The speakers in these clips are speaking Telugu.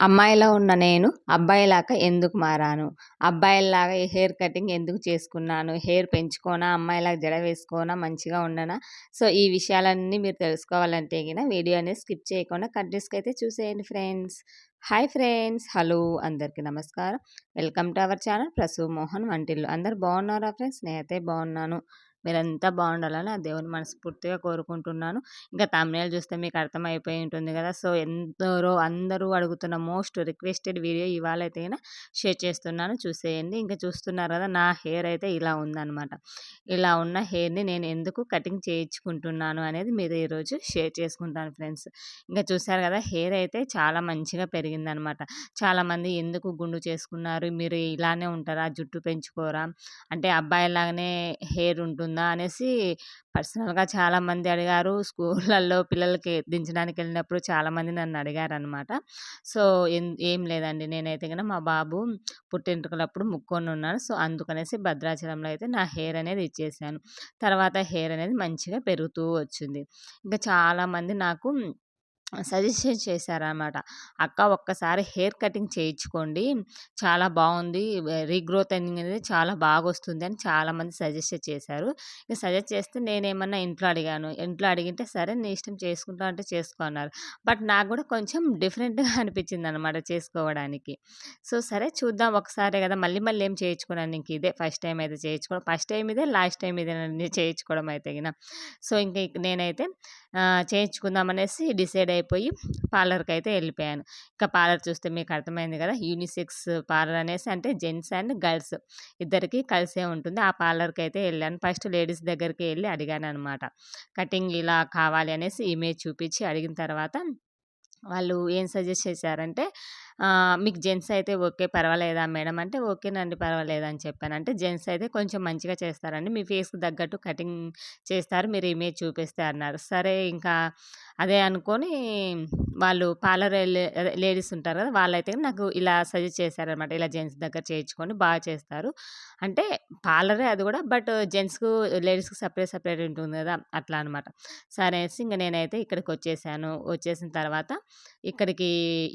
అమ్మాయిలా ఉన్న నేను అబ్బాయిలాగా ఎందుకు మారాను? అబ్బాయిల్లాగా హెయిర్ కటింగ్ ఎందుకు చేసుకున్నాను? హెయిర్ పెంచుకోనా? అమ్మాయిలాగా జడ వేసుకోనా? మంచిగా ఉండనా? సో, ఈ విషయాలన్నీ మీరు తెలుసుకోవాలంటే వీడియో అనేది స్కిప్ చేయకుండా కంటిన్యూస్‌గా అయితే చూసేయండి ఫ్రెండ్స్. Hi friends. హలో! అందరికీ నమస్కారం. Welcome to our channel Prasu Mohan Vantillu. అందరూ బాగున్నారా ఫ్రెండ్స్? నేనైతే బాగున్నాను. మీరంతా బాగుండాలని ఆ దేవుని మనస్ఫూర్తిగా కోరుకుంటున్నాను. ఇంకా థంబ్‌నెయిల్ చూస్తే మీకు అర్థమైపోయి ఉంటుంది కదా! సో, అందరూ అడుగుతున్న మోస్ట్ రిక్వెస్టెడ్ వీడియో ఇవాళైతే షేర్ చేస్తున్నాను, చూసేయండి. ఇంకా చూస్తున్నారు కదా, నా హెయిర్ అయితే ఇలా ఉందనమాట. ఇలా ఉన్న హెయిర్‌ని నేను ఎందుకు కటింగ్ చేయించుకుంటున్నాను అనేది మీతో ఈరోజు షేర్ చేసుకుంటాను ఫ్రెండ్స్. ఇంకా చూసారు కదా, హెయిర్ అయితే చాలా మంచిగా పెరిగిందనమాట. చాలామంది ఎందుకు గుండు చేసుకున్నారు? మీరు ఇలానే ఉంటారా? జుట్టు పెంచుకోరా? అంటే అబ్బాయిలాగానే హెయిర్ ఉంటుందా? అనేసి పర్సనల్‌గా చాలామంది అడిగారు. స్కూళ్ళల్లో పిల్లలకి దించడానికి వెళ్ళినప్పుడు చాలామంది నన్ను అడిగారనమాట. సో, ఏం లేదండి. నేనైతే మా బాబు పుట్టెంటుకలప్పుడు ముక్కొనున్నాడు. సో, అందుకనేసి భద్రాచలంలో అయితే నా హెయిర్ అనేది ఇచ్చేసాను. తర్వాత హెయిర్ అనేది మంచిగా పెరుగుతూ వచ్చింది. ఇంకా చాలామంది నాకు సజెషన్ చేశారనమాట. "అక్క, ఒక్కసారి హెయిర్ కటింగ్ చేయించుకోండి. చాలా బావుంది. రీగ్రోతనింగ్ అనేది చాలా బాగొస్తుంది" అని చాలామంది సజెస్ట్ చేశారు. ఇక సజెస్ట్ చేస్తే నేనేమన్నా ఇంట్లో అడిగాను. ఇంట్లో అడిగింటే, "సరే నీ ఇష్టం చేసుకుంటావు అంటే చేసుకో" అన్నారు. బట్ నాకు గూడా కొంచెం డిఫరెంట్‌గా అనిపించిందనమాట చేసుకోవడానికి. సో, సరే చూద్దాం, ఒకసారే గదా! మళ్ళీ మళ్ళీ ఏం చేయించుకోనండి. ఇంక ఇదే ఫస్ట్ టైమ్ అయితే చేయించుకోవడం. ఫస్ట్ టైమ్ ఇదే, లాస్ట్ టైమ్ ఇదేనండి చేయించుకోవడం అయితే సో, నేనైతే చేయించుకుందామనేసి డిసైడ్ అయిపోయి పార్లర్‌కైతే ఎళ్ళిపోయాను. ఇంకా పార్లర్ చూస్తే మీకు అర్థమైంది గదా! యూనిసెక్స్ పార్లర్ అనేసి, అంటే జెంట్స్ అండ్ గర్ల్స్ ఇద్దరికీ కలిసే ఉంటుంది. ఆ పార్లర్‌కైతే ఎళ్ళాను. ఫస్ట్ లేడీస్ దగ్గరికి ఎళ్లి అడిగాననమాట. కటింగ్ ఇలా కావాలి అనేసి ఇమేజ్ చూపించి అడిగిన తర్వాత వాళ్ళు ఏం సజెస్ట్ చేశారంటే, "మీకు జెంట్స్ అయితే ఓకే, పర్వాలేదా మేడం" అంటే, "ఓకేనండి, పర్వాలేదని" చెప్పాను. అంటే, "జెంట్స్ అయితే కొంచెం మంచిగా చేస్తారండి. మీ ఫేస్‌కి తగ్గట్టు కటింగ్ చేస్తారు. మీరు ఇమేజ్ చూపిస్తే" అన్నారు. సరే ఇంకా అదే అనుకోని వాళ్ళు పార్లర్ అదే లేడీస్ ఉంటారు కదా! వాళ్ళైతే నాకు ఇలా సజెస్ట్ చేశారనమాట. "ఇలా జెంట్స్ దగ్గర చేయించుకోండి, బాగా చేస్తారు." అంటే పార్లరే అది కూడా, బట్ జెంట్స్‌కు, లేడీస్‌కి సెపరేట్ ఉంటుంది కదా! అట్లా అనమాట. సరే అనేసి ఇంక నేనైతే ఇక్కడికొచ్చేసాను. వచ్చేసిన తర్వాత ఇక్కడికి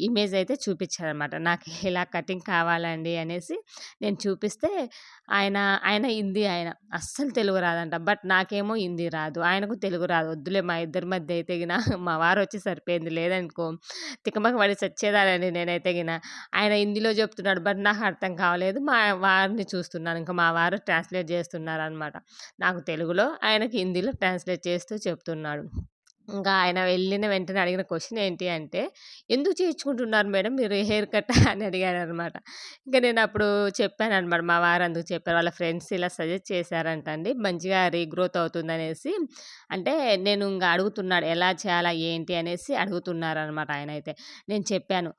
ఇమేజ్ అయితే చూపిచ్చారనమాట. నాకు ఇలా కటింగ్ కావాలండి అనేసి నేను చూపిస్తే, ఆయన ఆయన హిందీ ఆయన. అస్సలు తెలుగు రాదంట. బట్ నాకేమో హిందీ రాదు. ఆయనకు తెలుగు రాదు. వద్దులే, మా ఇద్దరి మధ్య అయితే మా వారొచ్చి సరిపోయింది. లేదనుకో తికమక పడి చచ్చేదానండి నేనైతే ఆయన హిందీలో చెప్తున్నాడు. బట్ నాకు అర్థం కావలేదు. మా వారిని చూస్తున్నాను. ఇంకా మా వారు ట్రాన్స్‌లేట్ చేస్తున్నారనమాట. నాకు తెలుగులో, ఆయనకి హిందీలో ట్రాన్స్‌లేట్ చేస్తూ చెప్తున్నాడు. ఇంకా ఆయన వెళ్ళిన వెంటనే అడిగిన క్వెషన్ ఏంటి అంటే, "ఎందుకు చేయించుకుంటున్నారు మేడం మీరు హెయిర్ కట్" అని అడిగారనమాట. ఇంక నేనప్పుడు చెప్పాననమాట. మా వారు అందుకు చెప్పారు. వాళ్ళ ఫ్రెండ్స్ ఇలా సజెస్ట్ చేశారంట అండి, మంచిగా రీగ్రోత్ అవుతుందనేసి. అంటే నేను ఇంగ అడుగుతున్నాడు, ఎలా చేయాలా ఏంటి అనేసి అడుగుతున్నారనమాట ఆయనైతే. నేను చెప్పాను,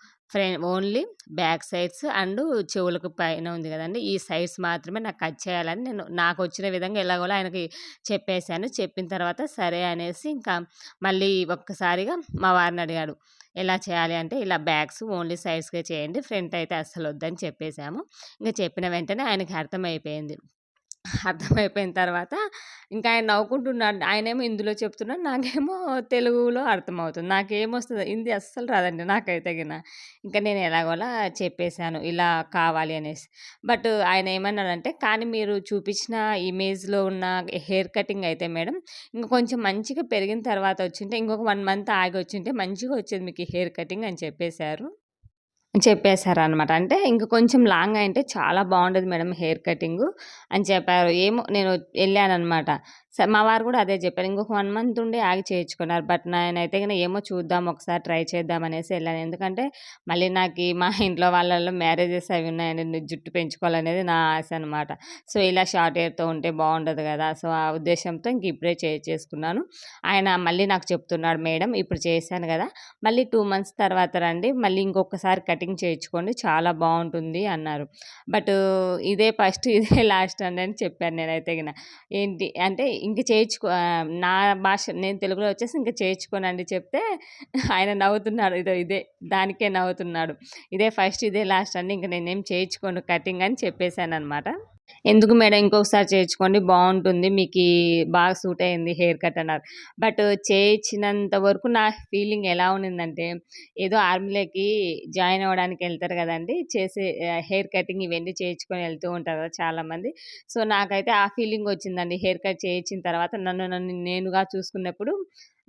ఓన్లీ బ్యాక్ సైడ్స్ అండ్ చెవులకు పైన ఉంది గదండీ! ఈ సైడ్స్ మాత్రమే నాకు కట్ చేయాలని నేను నాకొచ్చిన విధంగా ఎలాగోలా ఆయనకి చెప్పేసాను. చెప్పిన తర్వాత సరే అనేసి ఇంకా మళ్ళీ ఒక్కసారిగా మా వారినడిగాడు, ఎలా చేయాలి అంటే, ఇలా బ్యాగ్స్ ఓన్లీ సైడ్స్‌కే చేయండి. ఫ్రంట్ అయితే అస్సలొద్దని చెప్పేసాము. ఇంక చెప్పిన వెంటనే ఆయనకి అర్థమైపోయింది. అర్థమైపోయిన తర్వాత ఇంకా ఆయన నవ్వుకుంటున్నాడు. ఆయనేమో హిందీలో చెప్తున్నాడు. నాకేమో తెలుగులో అర్థమవుతుంది. నాకేమొస్తది, హిందీ అస్సలు రాదండి నాకైతే ఇంకా నేను ఎలాగోలా చెప్పేసాను, ఇలా కావాలి అనేసి. బట్ ఆయన ఏమన్నాడంటే, "కానీ మీరు చూపించిన ఇమేజ్‌లో ఉన్న హెయిర్ కటింగ్ అయితే మేడం, ఇంక కొంచెం మంచిగా పెరిగిన తర్వాత వచ్చుంటే, ఇంకొక 1 మంత్ ఆగి వచ్చుంటే మంచిగా వచ్చేది మీకు ఈ హెయిర్ కటింగ్" అని చెప్పేసారనమాట. అంటే ఇంక కొంచెం లాంగ్ అయింటే చాలా బావుండేది మేడం హెయిర్ కటింగు అని చెప్పారు. ఏమో నేను ఎళ్ళాననమాట. మా వారు గూడా అదే జెప్పారు. ఇంకొక 1 మంత్ ఉండి ఆగి చేయించుకున్నారు. బట్ నేనైతే ఏమో చూద్దాం, ఒకసారి ట్రై చేద్దాం అనేసి ఎళ్ళాను. ఎందుకంటే మళ్ళీ నాకీ మా ఇంట్లో వాళ్ళలో మ్యారేజెస్ అవి ఉన్నాయండి. జుట్టు పెంచుకోవాలనేది నా ఆశ అనమాట. సో, ఇలా షార్ట్ హెయిర్‌తో ఉంటే బావుండదు గదా! సో, ఆ ఉద్దేశ్యంతో ఇంక ఇప్పుడే చేయించేసుకున్నాను. ఆయన మళ్ళీ నాకు చెప్తున్నాడు, "మేడం ఇప్పుడు చేశాను గదా! మళ్ళీ 2 మంత్స్ తర్వాత రండి. మళ్ళీ ఇంకొకసారి కటింగ్ చేయించుకోండి. చాలా బావుంటుంది" అన్నారు. బట్ ఇదే ఫస్ట్, ఇదే లాస్ట్ అని చెప్పాను నేనైతే ఏంటి అంటే ఇంక నా భాష నేను తెలుగులో వచ్చేసి ఇంక చేయించుకోనండి చెప్తే ఆయన నవ్వుతున్నాడు. ఇదే దానికే నవ్వుతున్నాడు. "ఇదే ఫస్ట్, ఇదే లాస్ట్ అండి. ఇంక నేనేం చేయించుకోను కటింగ్" అని చెప్పేసాననమాట. ఎందుకు మేడం ఇంకొకసారి చేయించుకోండి బావుంటుంది. మీకీ బాగా సూట్ అయింది హెయిర్ కట్ అన్నారు. బట్ చేయించినంత వరకు నా ఫీలింగ్ ఎలా ఉన్నిందంటే, ఏదో ఆర్మీలోకి జాయిన్ అవ్వడానికి ఎళ్తారు గదండీ! హెయిర్ కటింగ్ ఇవన్నీ చేయించుకొని ఎళ్తూ ఉంటారు గదా చాలామంది. సో, నాకైతే ఆ ఫీలింగొచ్చిందండి. హెయిర్ కట్ చేయించిన తర్వాత నన్ను నేనుగా చూసుకున్నప్పుడు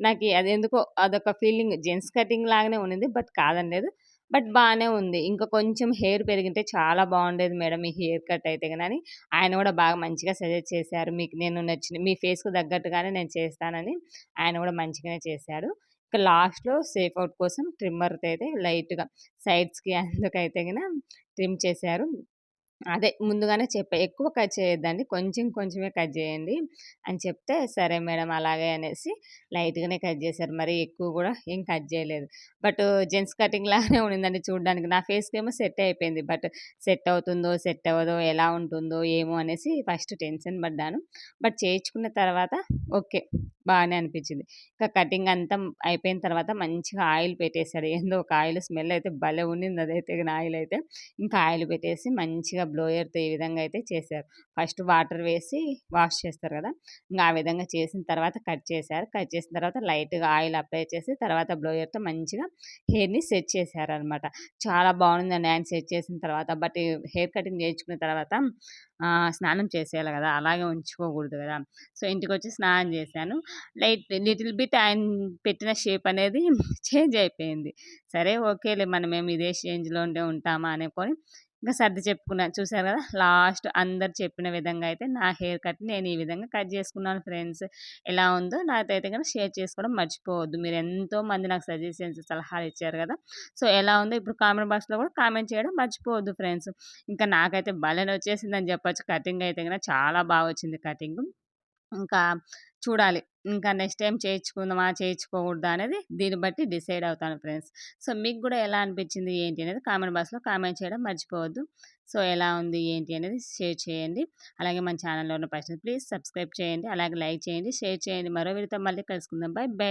నాకి అదెందుకో అదొక ఫీలింగ్ జెంట్స్ కటింగ్ లాగానే ఉండింది. బట్ కాదనలేదు. బట్ బానే ఉంది. ఇంకా కొంచెం హెయిర్ పెరిగింటే చాలా బావుండేది మేడం ఈ హెయిర్ కట్ అయితే గాని అని ఆయన గూడా బాగా మంచిగా సజెస్ట్ చేశారు. మీకు నేను నచ్చిన మీ ఫేస్‌కు తగ్గట్టుగానే నేను చేస్తానని ఆయన గూడా మంచిగానే చేశారు. ఇక లాస్ట్‌లో సేఫ్ ఔట్ కోసం ట్రిమ్మర్‌తో అయితే లైట్‌గా సైడ్స్‌కి అందుకైతే గిన ట్రిమ్ చేశారు. అదే ముందుగానే చెప్పా. ఎక్కువ కట్ చేయొద్దండి. కొంచెం కొంచెమే కట్ జేయండి అని చెప్తే, సరే మేడం అలాగే అనేసి లైట్‌గానే కట్ జేశారు. మరీ ఎక్కువ గూడా ఏం కట్ జేయలేదు. బట్ జెంట్స్ కటింగ్ లాగానే ఉండిందండి చూడ్డానికి. నా ఫేస్‌కేమో సెట్ అయిపోయింది. బట్ సెట్ అవుతుందో, సెట్ అవ్వదో, ఎలా ఉంటుందో ఏమో అనేసి ఫస్ట్ టెన్షన్ పడ్డాను. బట్ చేయించుకున్న తర్వాత ఓకే. బానే అనిపించింది. ఇంకా కటింగ్ అంతా అయిపోయిన తర్వాత మంచిగా ఆయిల్ పెట్టేసాడు. ఏందో ఒక ఆయిల్ స్మెల్ అయితే భలే ఉండింది అదైతే గిన ఆయిల్ అయితే. ఇంకా ఆయిల్ పెట్టేసి మంచిగా బ్లోయర్‌తో ఈ విధంగా అయితే చేశారు. ఫస్ట్ వాటర్ వేసి వాష్ చేస్తారు గదా! ఇంగ ఆ విధంగా చేసిన తర్వాత కట్ చేశారు. కట్ చేసిన తర్వాత లైట్‌గా ఆయిల్ అప్లై చేసి తర్వాత బ్లోయర్‌తో మంచిగా హెయిర్‌ని సెట్ చేశారనమాట. చాలా బావుందండి ఆయన సెట్ చేసిన తర్వాత. బట్ హెయిర్ కటింగ్ చేయించుకున్న తర్వాత స్నానం చేసేయాలి గదా! అలాగే ఉంచుకోకూడదు గదా! సో, ఇంటికొచ్చి స్నానం చేశాను. లిటిల్ బిట్ ఆయన పెట్టిన షేప్ అనేది చేంజ్ అయిపోయింది. సరే ఓకేలే మనమేమి ఇదే చేంజ్‌లోనే ఉంటామా అనుకోని ఇంక సర్ది చెప్పుకున్నాను. చూసారు గదా! లాస్ట్ అందరు చెప్పిన విధంగా అయితే నా హెయిర్ కట్‌ని నేను ఈ విధంగా కట్ చేసుకున్నాను ఫ్రెండ్స్. ఎలా ఉందో నాతో అయితే గనుక షేర్ చేసుకోవడం మర్చిపోవద్దు. మీరు ఎంతో మంది నాకు సజెషన్స్, సలహాలు ఇచ్చారు గదా! సో, ఎలా ఉందో ఇప్పుడు కామెంట్ బాక్స్‌లో గూడా కామెంట్ చేయడం మర్చిపోవద్దు ఫ్రెండ్స్. ఇంకా నాకైతే భలే నచ్చేసిందని జెప్పొచ్చు. కటింగ్ అయితే గన చాలా బా వచ్చింది కటింగు. ఇంకా చూడాలి. ఇంకా నెక్స్ట్ టైమ్ చేయించుకుందామా? చేయించుకోకూడదా? అనేది దీన్ని బట్టి డిసైడ్ అవుతాను ఫ్రెండ్స్. సో, మీకు గూడా ఎలా అనిపించింది? ఏంటి అనేది కామెంట్ బాక్స్‌లో కామెంట్ చేయడం మర్చిపోవద్దు. సో, ఎలా ఉంది? ఏంటి? అనేది షేర్ చేయండి. అలాగే మన ఛానెల్‌లో ఉన్న పర్సన్స్ ప్లీజ్ సబ్స్క్రైబ్ చేయండి. అలాగే లైక్ చేయండి, షేర్ చేయండి. మరో వీడియోతో మళ్ళీ కలుసుకుందాం. By by.